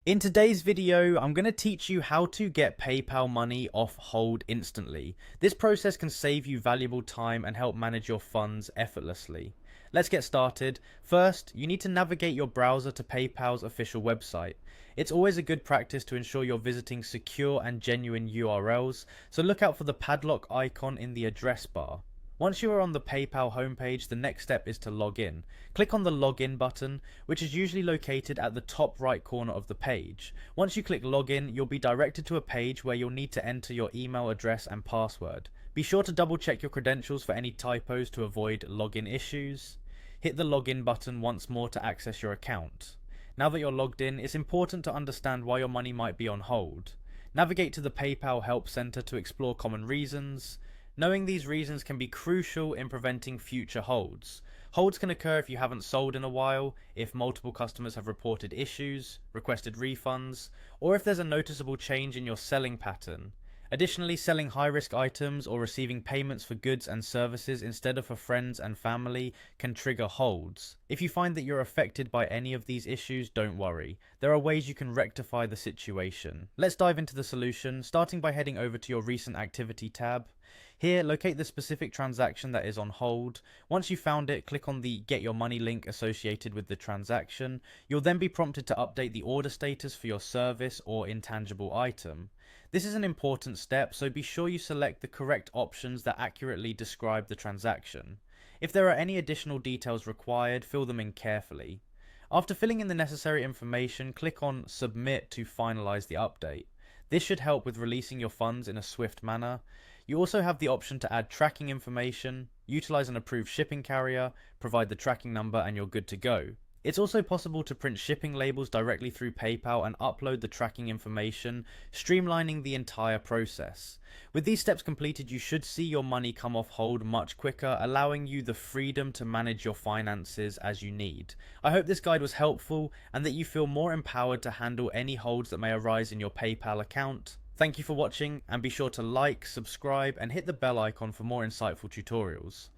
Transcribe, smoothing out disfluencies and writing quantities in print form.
In today's video, I'm going to teach you how to get PayPal money off hold instantly. This process can save you valuable time and help manage your funds effortlessly. Let's get started. First, you need to navigate your browser to PayPal's official website. It's always a good practice to ensure you're visiting secure and genuine URLs, so look out for the padlock icon in the address bar. Once you are on the PayPal homepage, the next step is to log in. Click on the login button, which is usually located at the top right corner of the page. Once you click login, you'll be directed to a page where you'll need to enter your email address and password. Be sure to double check your credentials for any typos to avoid login issues. Hit the login button once more to access your account. Now that you're logged in, it's important to understand why your money might be on hold. Navigate to the PayPal Help Center to explore common reasons. Knowing these reasons can be crucial in preventing future holds. Holds can occur if you haven't sold in a while, if multiple customers have reported issues, requested refunds, or if there's a noticeable change in your selling pattern. Additionally, selling high-risk items or receiving payments for goods and services instead of for friends and family can trigger holds. If you find that you're affected by any of these issues, don't worry. There are ways you can rectify the situation. Let's dive into the solution, starting by heading over to your Recent Activity tab. Here, locate the specific transaction that is on hold. Once you've found it, click on the Get Your Money link associated with the transaction. You'll then be prompted to update the order status for your service or intangible item. This is an important step, so be sure you select the correct options that accurately describe the transaction. If there are any additional details required, fill them in carefully. After filling in the necessary information, click on Submit to finalize the update. This should help with releasing your funds in a swift manner. You also have the option to add tracking information, utilize an approved shipping carrier, provide the tracking number, and you're good to go. It's also possible to print shipping labels directly through PayPal and upload the tracking information, streamlining the entire process. With these steps completed, you should see your money come off hold much quicker, allowing you the freedom to manage your finances as you need. I hope this guide was helpful and that you feel more empowered to handle any holds that may arise in your PayPal account. Thank you for watching, and be sure to like, subscribe, and hit the bell icon for more insightful tutorials.